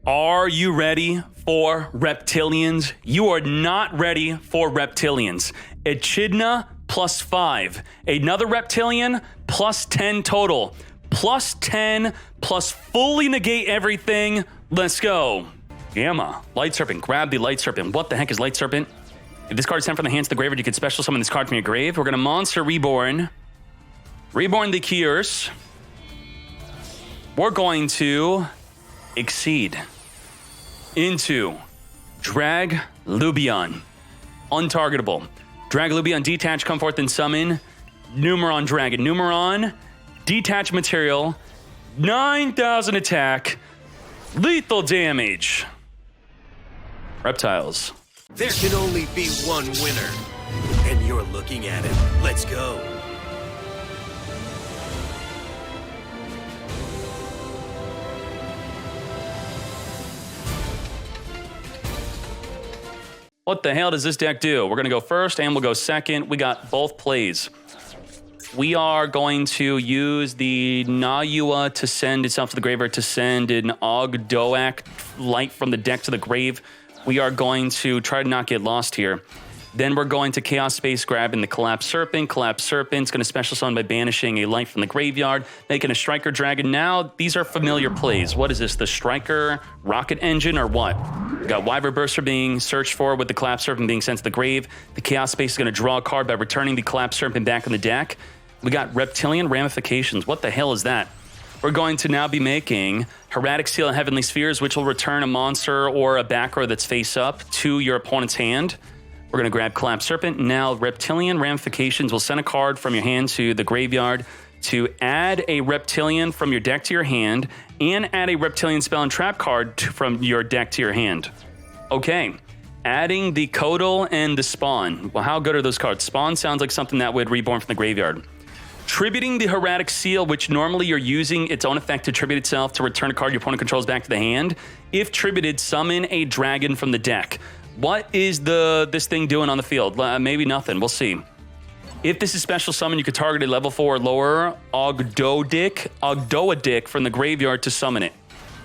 Are you ready for Reptiliannes? You are not ready for Reptiliannes. Echidna plus 5. Another Reptilian plus 10 total. Plus 10 plus fully negate everything. Let's go. Gamma. Light Serpent. Grab the Light Serpent. What the heck is Light Serpent? If this card is sent from the hands to the graveyard, you can special summon this card from your grave. We're going to Monster Reborn. Reborn the Dkayed. We're going to Exceed into Drag Lubion. Untargetable. Drag Lubion, detach, come forth and summon. Numeron Dragon. Numeron, detach material, 9,000 attack, lethal damage. Reptiles. There can only be one winner, and you're looking at it. Let's go. What the hell does this deck do? We're going to go first and we'll go second. We got both plays. We are going to use the Nayua to send itself to the graveyard to send an Ogdoac light from the deck to the grave. We are going to try to not get lost here. Then we're going to Chaos Space, grabbing the Collapse Serpent. Collapse Serpent's going to special summon by banishing a light from the graveyard, making a Striker Dragon. Now, these are familiar plays. What is this, the Striker Rocket Engine or what? We got Wyvern Burster being searched for with the Collapse Serpent being sent to the grave. The Chaos Space is going to draw a card by returning the Collapse Serpent back in the deck. We got Reptilian Ramifications. What the hell is that? We're going to now be making Hieratic Seal and Heavenly Spheres, which will return a monster or a back row that's face up to your opponent's hand. We're going to grab Collapse Serpent. Now, Reptilian Ramifications will send a card from your hand to the graveyard to add a Reptilian from your deck to your hand and add a Reptilian spell and trap card from your deck to your hand. Okay, adding the Codal and the Spawn. Well, how good are those cards? Spawn sounds like something that would reborn from the graveyard. Tributing the Hieratic Seal, which normally you're using its own effect to tribute itself to return a card your opponent controls back to the hand. If tributed, summon a dragon from the deck. What is this thing doing on the field? Maybe nothing. We'll see. If this is special summon, you could target a level 4 or lower Ogdoadic from the graveyard to summon it.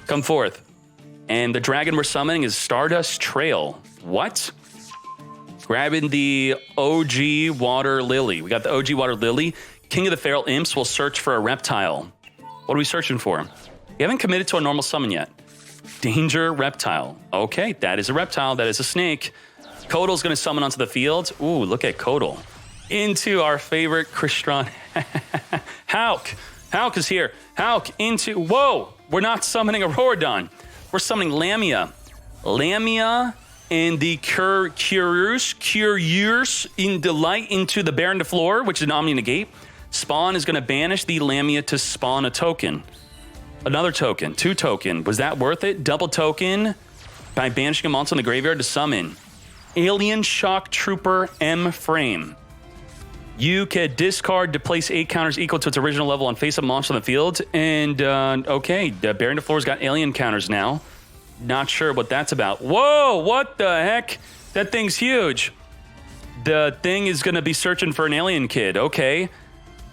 Come forth. And the dragon we're summoning is Stardust Trail. What? Grabbing the OG Water Lily. We got the OG Water Lily. King of the Feral Imps will search for a reptile. What are we searching for? We haven't committed to a normal summon yet. Danger Reptile. Okay, that is a reptile. That is a snake. Codal's going to summon onto the field. Ooh, look at Codal. Into our favorite Crystron. Hauk. Hauk is here. Hauk into... Whoa! We're not summoning a Rorodon. We're summoning Lamia. Lamia and the Curious in the light into the Baron de Flor, which is an Omni Negate. Spawn is going to banish the Lamia to spawn a token. Another token, 2 token. Was that worth it? Double token by banishing a monster in the graveyard to summon Alien Shock Trooper M Frame. You can discard to place 8 counters equal to its original level on face-up monster on the field. And, okay, the Baron de Flor's got alien counters now. Not sure what that's about. Whoa, what the heck? That thing's huge. The thing is going to be searching for an alien kid. Okay.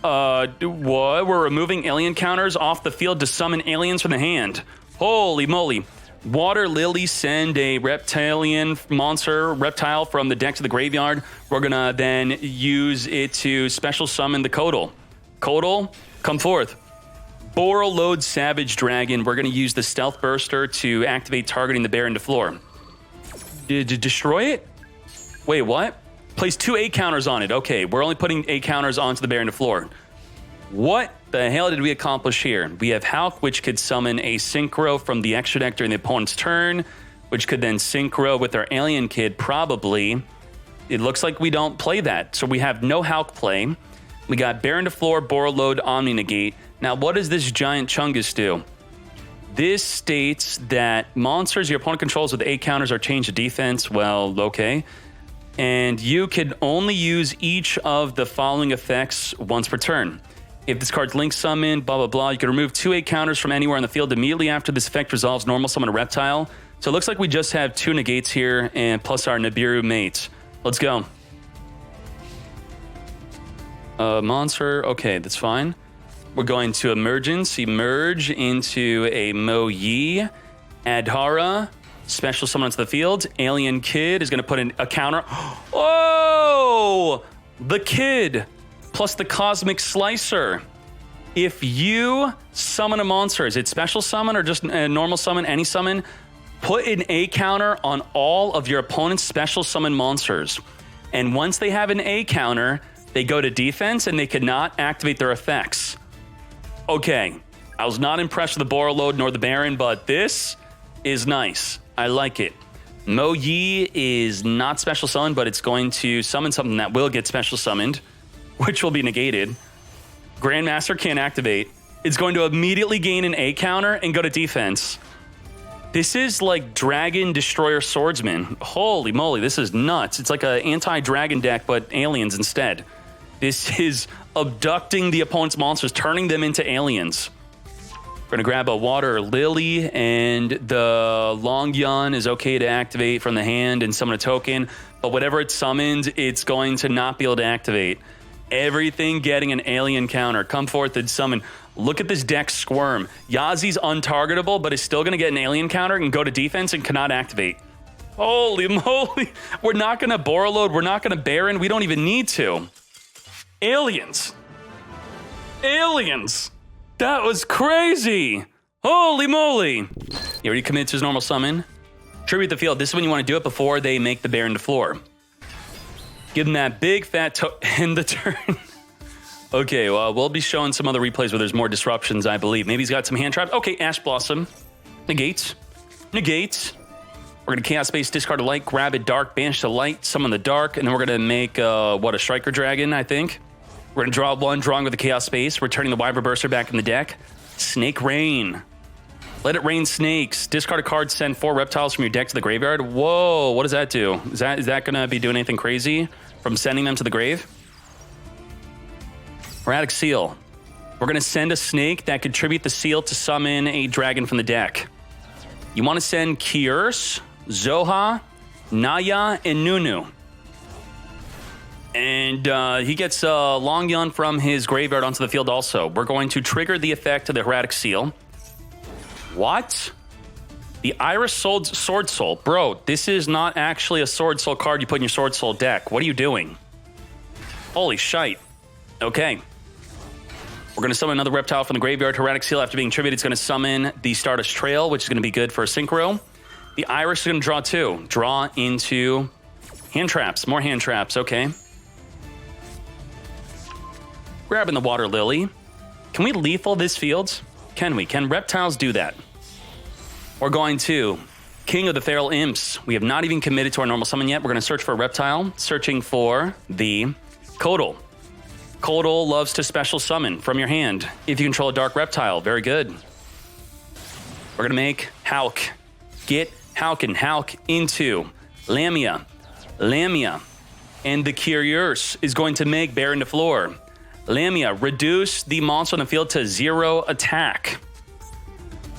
What? We're removing alien counters off the field to summon aliens from the hand. Holy moly. Water Lily, send a reptilian monster, reptile from the deck to the graveyard. We're going to then use it to special summon the Codal. Codal, come forth. Borreload Savage Dragon. We're going to use the Stealth Burster to activate targeting the Baron de Flor. Destroy it? Wait, what? Place 2 8 counters on it. Okay, we're only putting 8 counters onto the Baron de Flor. What the hell did we accomplish here? We have Hauk, which could summon a Synchro from the extra deck during the opponent's turn, which could then Synchro with our alien kid, probably. It looks like we don't play that, so we have no Hauk play. We got Baron de Flor, Borreload, Omni Negate. Now, what does this giant Chungus do? This states that monsters your opponent controls with 8 counters are changed to defense. Well, okay. And you can only use each of the following effects once per turn. If this card's link summoned, blah, blah, blah, you can remove 2 8 counters from anywhere on the field immediately after this effect resolves, normal summon a reptile. So it looks like we just have 2 negates here and plus our Nibiru mates. Let's go. Monster, okay, that's fine. We're going to emerge into a Mo Yi. Adhara, special summon onto the field. Alien Kid is going to put in a counter. Oh! The Kid plus the Cosmic Slicer. If you summon a monster, is it special summon or just a normal summon, any summon? Put an A counter on all of your opponent's special summon monsters. And once they have an A counter, they go to defense and they cannot activate their effects. Okay, I was not impressed with the Borreload nor the Baron, but this is nice. I like it. Mo Yi is not special summoned, but it's going to summon something that will get special summoned, which will be negated. Grandmaster can't activate. It's going to immediately gain an A counter and go to defense. This is like Dragon Destroyer Swordsman. Holy moly, this is nuts. It's like an anti-dragon deck, but aliens instead. This is abducting the opponent's monsters, turning them into aliens. We're gonna grab a Water Lily, and the Long Yun is okay to activate from the hand and summon a token, but whatever it summons, it's going to not be able to activate. Everything getting an alien counter. Come forth and summon. Look at this deck squirm. Yazi's untargetable, but is still going to get an alien counter and go to defense and cannot activate. Holy moly. We're not going to Borreload. We're not going to Baron. We don't even need to. Aliens. Aliens. That was crazy. Holy moly. He already commits to his normal summon. Tribute the field. This is when you want to do it before they make the Baron to floor. Give them that big fat end the turn. Okay, well, we'll be showing some other replays where there's more disruptions, I believe. Maybe he's got some hand traps. Okay, Ash Blossom. Negates. Negates. We're going to Chaos Space, discard a light, grab a dark, banish the light, summon the dark, and then we're going to make, a Striker Dragon, I think. We're going to draw one, drawing with the Chaos Space, returning the Wyvern Burster back in the deck. Snake Rain. Let it rain snakes. Discard a card, send 4 reptiles from your deck to the graveyard. Whoa, what does that do? Is that going to be doing anything crazy from sending them to the grave? Erratic Seal. We're going to send a snake that could tribute the seal to summon a dragon from the deck. You want to send Kiurse, Zoha, Naya, and Nunu. And he gets Long Yun from his graveyard onto the field also. We're going to trigger the effect of the Erratic Seal. What? The Iris Sword Soul. Bro, this is not actually a Sword Soul card you put in your Sword Soul deck. What are you doing? Holy shite. Okay. We're going to summon another reptile from the graveyard. Erratic Seal, after being tributed, it's going to summon the Stardust Trail, which is going to be good for Synchro. The Iris is going to draw 2. Draw into hand traps. More hand traps. Okay. Grabbing the Water Lily. Can we lethal this field? Can we? Can reptiles do that? We're going to King of the Feral Imps. We have not even committed to our normal summon yet. We're going to search for a reptile. Searching for the Kodal. Kodal loves to special summon from your hand if you control a dark reptile. Very good. We're going to make Hauk. Get Hauk and Hauk into Lamia. Lamia. And the Kiurse is going to make Baron to floor. Lamia, reduce the monster on the field to 0 attack.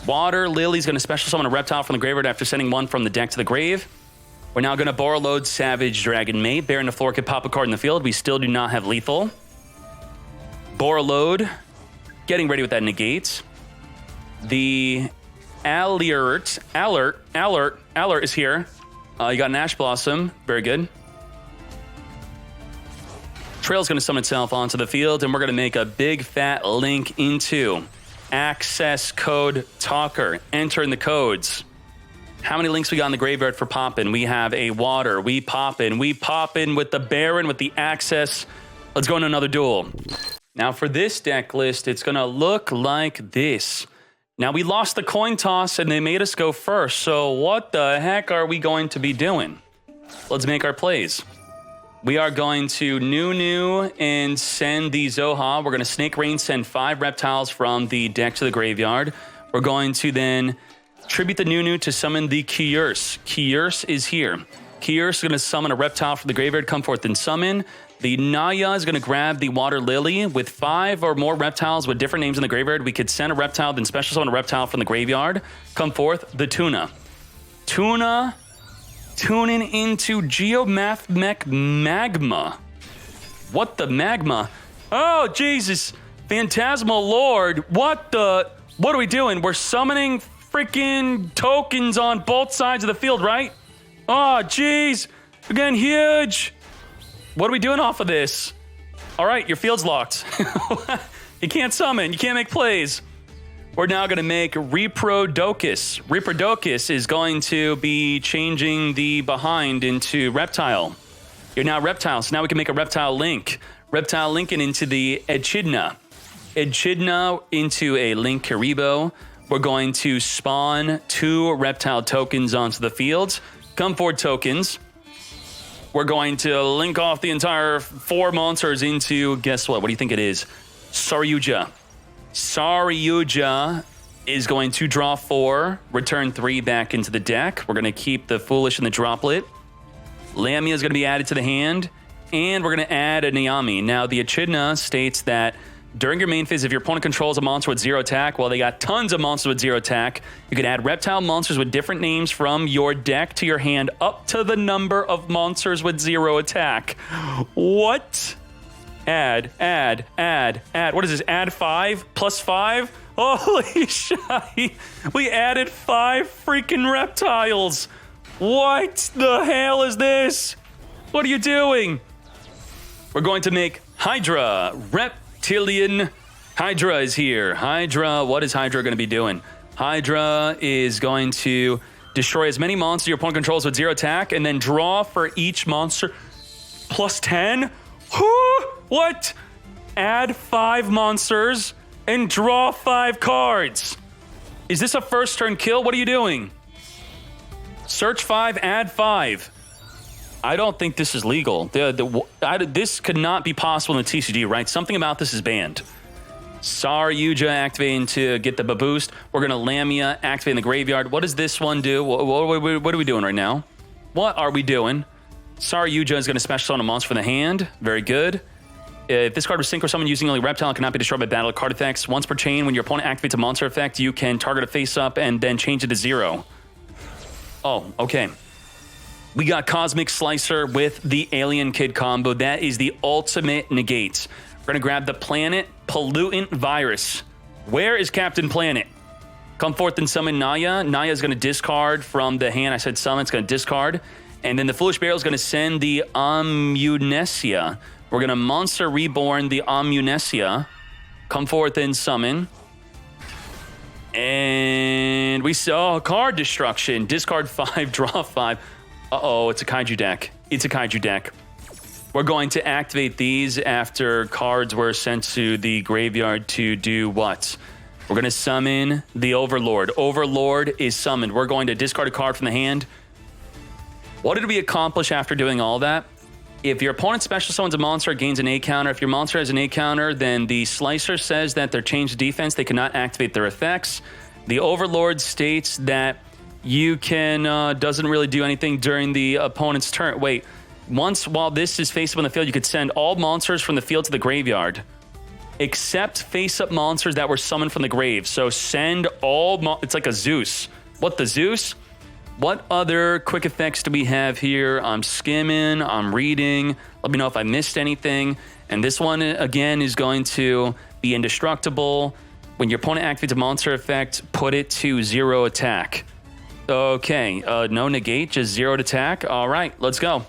Water Lily's going to special summon a reptile from the graveyard after sending one from the deck to the grave. We're now going to Borreload Savage Dragon Mate. Baron to floor could pop a card in the field. We still do not have lethal. Borreload, getting ready with that negate. The Alert is here. You got an Ash Blossom. Very good. Trail's going to summon itself onto the field, and we're going to make a big fat link into Access Code Talker. Enter in the codes. How many links we got in the graveyard for poppin'? We have a Water. We poppin' with the Baron, with the Access. Let's go into another duel. Now for this deck list, it's going to look like this. Now we lost the coin toss, and they made us go first. So what the heck are we going to be doing? Let's make our plays. We are going to Nunu and send the Zoha. We're going to Snake Rain, send 5 reptiles from the deck to the graveyard. We're going to then tribute the Nunu to summon the Kiurse. Kiurse is here. Kiurse is going to summon a reptile from the graveyard, come forth and summon. The Naya is going to grab the Water Lily. With 5 or more reptiles with different names in the graveyard, we could send a reptile, then special summon a reptile from the graveyard. Come forth, the Tuna. Tuna tuning into Geomathmech Magma. What the magma? Oh, Jesus. Phantasmal Lord. What are we doing? We're summoning freaking tokens on both sides of the field, right? Oh, jeez. We're getting huge. What are we doing off of this? All right, your field's locked. You can't summon. You can't make plays. We're now going to make Reprodocus. Reprodocus is going to be changing the behind into Reptile. You're now Reptile, so now we can make a Reptile Link. Reptile Linking into the Echidna. Echidna into a Link Karibo. We're going to spawn 2 Reptile tokens onto the field. Come forward tokens. We're going to link off the entire 4 monsters into, guess what? What do you think it is? Saryuja. Saryuja is going to draw 4, return 3 back into the deck. We're going to keep the Foolish and the Droplet. Lamia is going to be added to the hand, and we're going to add a Niami. Now, the Echidna states that during your main phase, if your opponent controls a monster with 0 attack, well, they got tons of monsters with 0 attack, you can add reptile monsters with different names from your deck to your hand up to the number of monsters with 0 attack. What? Add. What is this? Add 5 plus 5? Holy shit. We added 5 freaking reptiles. What the hell is this? What are you doing? We're going to make Hydra. Reptilian Hydra is here. Hydra, what is Hydra going to be doing? Hydra is going to destroy as many monsters your opponent controls with 0 attack and then draw for each monster plus 10? What? Add 5 monsters and draw 5 cards. Is this a first turn kill? What are you doing? Search 5, add 5. I don't think this is legal. This could not be possible in the TCG, right? Something about this is banned. Saryuja activating to get the boost. We're going to Lamia activating the graveyard. What does this one do? What are we doing right now? What are we doing? Saryuja is going to special summon a monster from the hand. Very good. If this card was synchro summoned using only reptile, it cannot be destroyed by battle card effects. Once per chain, when your opponent activates a monster effect, you can target a face up and then change it to 0. Oh, okay. We got Cosmic Slicer with the Alien Kid combo. That is the ultimate negate. We're going to grab the Planet Pollutant Virus. Where is Captain Planet? Come forth and summon Naya. Naya is going to discard from the hand. I said summon. It's going to discard. And then the Foolish Burial is going to send the Ammunesia. We're going to Monster Reborn the Ammunesia. Come forth and summon. And we saw card destruction. Discard 5, draw 5. Uh-oh, it's a Kaiju deck. It's a Kaiju deck. We're going to activate these after cards were sent to the graveyard to do what? We're going to summon the Overlord. Overlord is summoned. We're going to discard a card from the hand. What did we accomplish after doing all that? If your opponent special summons a monster, it gains an A counter. If your monster has an A counter, then the Slicer says that they're changed to defense. They cannot activate their effects. The Overlord states that you can, doesn't really do anything during the opponent's turn. Wait, while this is face up on the field, you could send all monsters from the field to the graveyard, except face up monsters that were summoned from the grave. So send all, it's like a Zeus. What, the Zeus? What other quick effects do we have here? I'm skimming, I'm reading. Let me know if I missed anything. And this one, again, is going to be indestructible. When your opponent activates a monster effect, put it to 0 attack. Okay, no negate, just 0 attack. All right, let's go.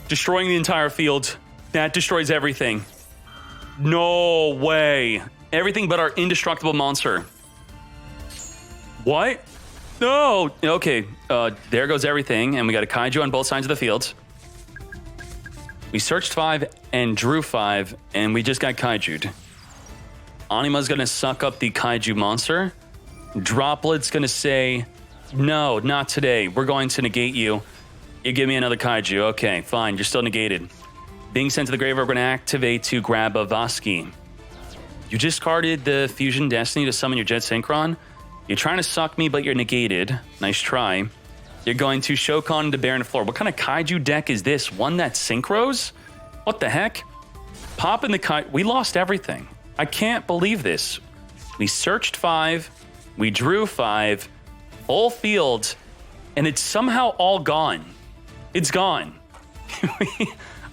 Destroying the entire field. That destroys everything. No way. Everything but our indestructible monster. What? No. Okay, there goes everything, and we got a Kaiju on both sides of the field. We searched 5 and drew 5, and we just got Kaiju'd. Anima's going to suck up the Kaiju monster. Droplet's going to say, no, not today. We're going to negate you. You give me another Kaiju. Okay, fine. You're still negated. Being sent to the graveyard, we're going to activate to grab a Vaski. You discarded the Fusion Destiny to summon your Jet Synchron. You're trying to suck me, but you're negated. Nice try. You're going to Shokan to Baron Floor. What kind of Kaiju deck is this? One that synchros? What the heck? Pop in the Kaiju. We lost everything. I can't believe this. We searched 5. We drew 5. Full field. And it's somehow all gone. It's gone.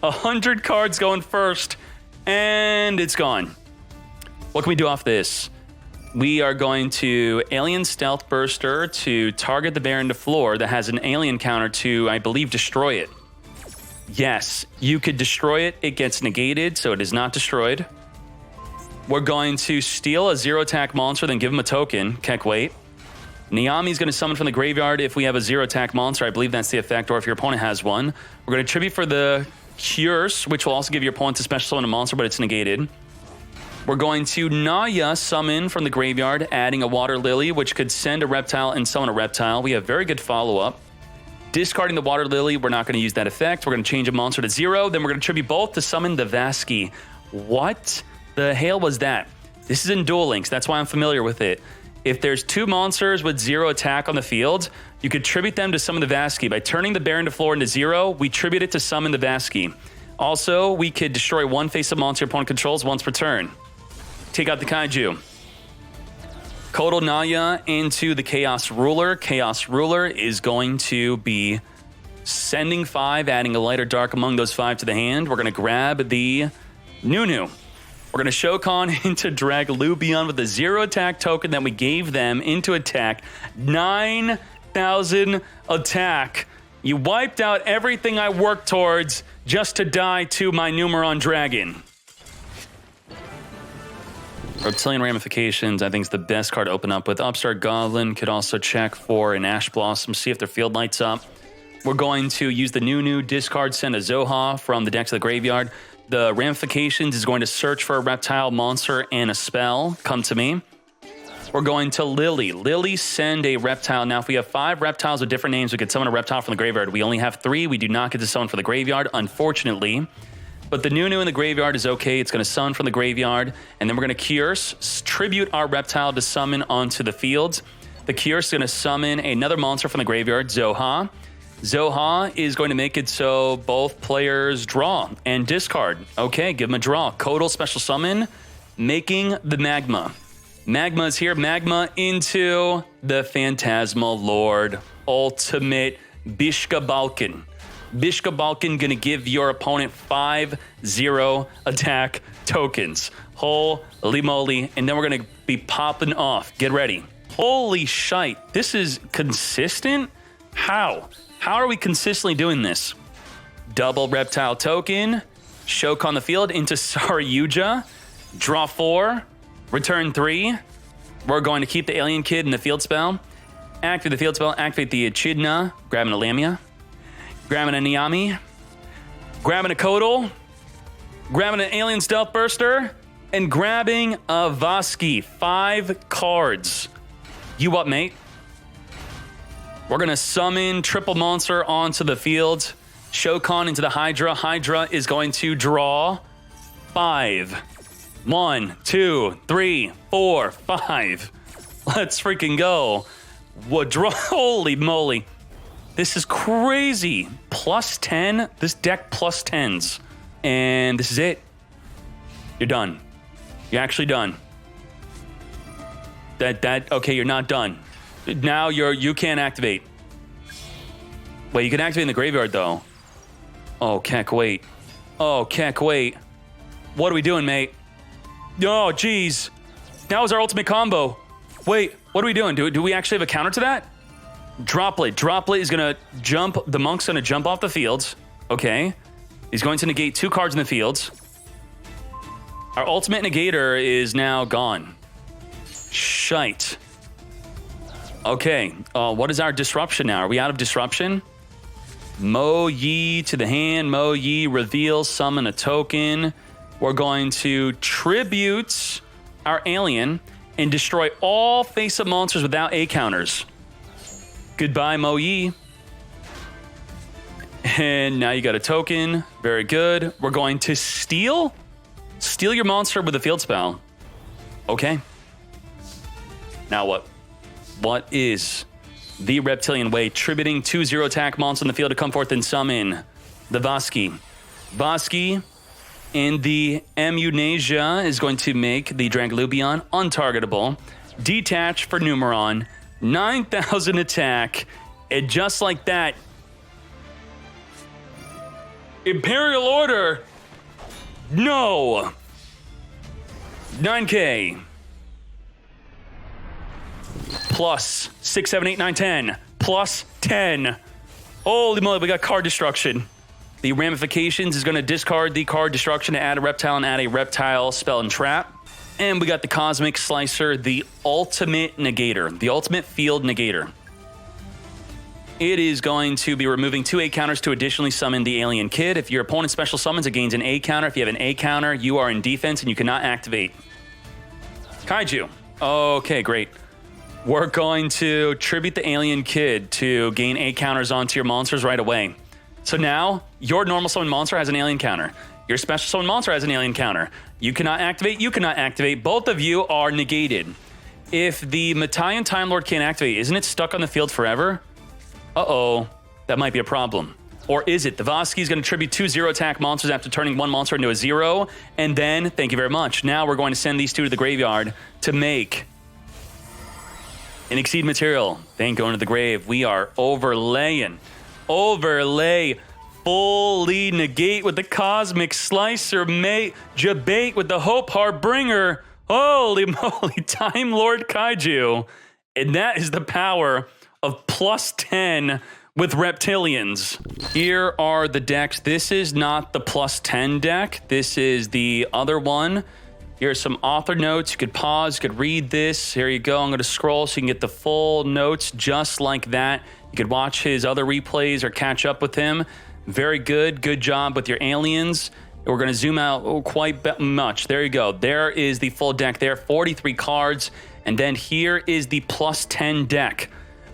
100 cards going first. And it's gone. What can we do off this? We are going to Alien Stealth Burster to target the Baron to floor that has an alien counter to, I believe, destroy it. Yes, you could destroy it. It gets negated, so it is not destroyed. We're going to steal a 0-attack monster, then give him a token. Keck, wait. Niami's going to summon from the graveyard if we have a 0-attack monster. I believe that's the effect, or if your opponent has one. We're going to tribute for the Curse, which will also give your opponent a special summon a monster, but it's negated. We're going to Naya summon from the graveyard, adding a Water Lily, which could send a reptile and summon a reptile. We have very good follow-up. Discarding the Water Lily, we're not going to use that effect. We're going to change a monster to 0. Then we're going to tribute both to summon the Vasky. What the hell was that? This is in Duel Links. That's why I'm familiar with it. If there's 2 monsters with 0 attack on the field, you could tribute them to summon the Vasky. By turning the Baron to floor into 0, we tribute it to summon the Vasky. Also, we could destroy 1 face-up monster your opponent controls once per turn. Take out the Kaiju. Kotal Naya into the Chaos Ruler. Chaos Ruler is going to be sending 5, adding a light or dark among those 5 to the hand. We're going to grab the Nunu. We're going to Shokan into Dragalubion with the 0-attack token that we gave them into attack. 9,000 attack. You wiped out everything I worked towards just to die to my Numeron Dragon. Reptilian Ramifications, I think, is the best card to open up with. Upstart Goblin could also check for an Ash Blossom, see if their field lights up. We're going to use the Nunu, discard, send a Zoha from the deck to the graveyard. The Ramifications is going to search for a reptile, monster, and a spell. Come to me. We're going to Lily. Lily, send a reptile. Now, if we have 5 reptiles with different names, we could summon a reptile from the graveyard. We only have 3. We do not get to summon from the graveyard, unfortunately. But the Nunu in the graveyard is okay. It's going to summon from the graveyard. And then we're going to Curse, tribute our reptile to summon onto the field. The Curse is going to summon another monster from the graveyard, Zoha. Zoha is going to make it so both players draw and discard. Okay, give them a draw. Kotal special summon, making the Magma. Magma is here. Magma into the Phantasmal Lord. Ultimate Bishka Balkan. Bishka Balkan gonna give your opponent 5 0-attack tokens. Holy moly. And then we're gonna be popping off. Get ready. Holy shite. This is consistent? How? How are we consistently doing this? Double reptile token. Shokan on the field into Saryuja. Draw 4. Return 3. We're going to keep the Alien Kid in the field spell. Activate the field spell. Activate the Echidna. Grabbing a Lamia. Grabbing a Niami, grabbing a Kotal, grabbing an Alien Stealth Burster, and grabbing a Vasky. 5 cards. You up, mate? We're going to summon triple monster onto the field. Shokan into the Hydra. Hydra is going to draw 5. 1, 2, 3, 4, 5. Let's freaking go. What draw? Holy moly. This is crazy. Plus 10. This deck plus 10s. And this is it. You're done. You're actually done. Okay, you're not done. Now you can't activate. Wait, you can activate in the graveyard though. Oh, Keck, wait. Oh, Keck, wait. What are we doing, mate? Oh, geez. That was our ultimate combo. Wait, what are we doing? Do we actually have a counter to that? Droplet. Droplet is going to jump. The monk's going to jump off the field. Okay. He's going to negate 2 cards in the field. Our ultimate negator is now gone. Shite. Okay. What is our disruption now? Are we out of disruption? Mo Yi to the hand. Mo Yi reveal, summon a token. We're going to tribute our alien and destroy all face-up monsters without A counters. Goodbye, Mo Yi. And now you got a token. Very good. We're going to steal your monster with a field spell. Okay. Now what? What is the Reptilian way? Tributing 2 0-attack monsters in the field to come forth and summon the Vasky. Vasky in the Amnesia is going to make the Dragalubion untargetable. Detach for Numeron. 9,000 attack, and just like that, Imperial Order, no, 9K. plus 6, 7, 8, 9, 10. Plus 10. Holy moly, we got card destruction. The ramifications is going to discard the card destruction to add a reptile and add a reptile spell and trap. And we got the Cosmic Slicer, the ultimate negator, the ultimate field negator. It is going to be removing 2 A counters to additionally summon the Alien Kid. If your opponent special summons, it gains an A counter. If you have an A counter, you are in defense and you cannot activate. Kaiju. Okay, great. We're going to tribute the Alien Kid to gain A counters onto your monsters right away. So now, your normal summon monster has an alien counter. Your special summon monster has an alien counter. You cannot activate, you cannot activate. Both of you are negated. If the Matthian Time Lord can't activate, isn't it stuck on the field forever? Uh-oh, that might be a problem. Or is it? The Vosky is going to tribute 2 0-attack monsters after turning one monster into a 0. And then, thank you very much. Now we're going to send these 2 to the graveyard to make an Exceed material. They ain't going to the grave. We are overlaying. Overlay. Fully negate with the Cosmic Slicer. Jabate with the Hope Harbinger. Holy moly. Time Lord Kaiju. And that is the power of plus 10 with Reptiliannes. Here are the decks. This is not the plus 10 deck. This is the other one. Here's some author notes. You could pause, you could read this. Here you go. I'm going to scroll so you can get the full notes just like that. You could watch his other replays or catch up with him. Very good. Good job with your aliens. We're going to zoom out quite much. There you go. There is the full deck there. 43 cards. And then here is the plus 10 deck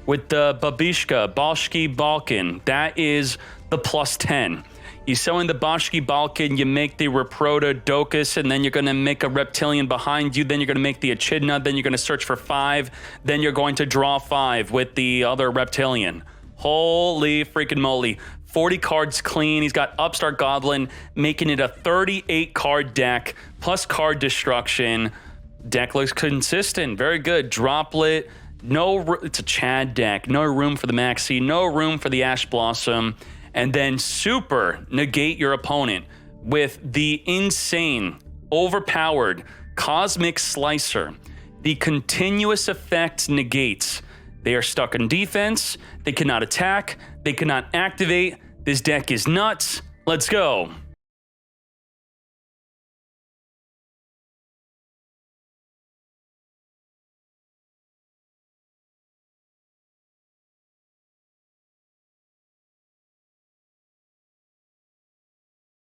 with the Babishka, Balshki, Balkan. That is the plus 10. You summon the Bashki Balkan, you make the Reproda Docus, and then you're going to make a Reptilian behind you. Then you're going to make the Echidna. Then you're going to search for 5. Then you're going to draw 5 with the other Reptilian. Holy freaking moly. 40 cards clean. He's got Upstart Goblin, making it a 38-card deck, plus card destruction. Deck looks consistent. Very good. Droplet. It's a Chad deck. No room for the Maxi. No room for the Ash Blossom. And then super negate your opponent with the insane, overpowered Cosmic Slicer. The continuous effect negates. They are stuck in defense. They cannot attack. They cannot activate. This deck is nuts. Let's go.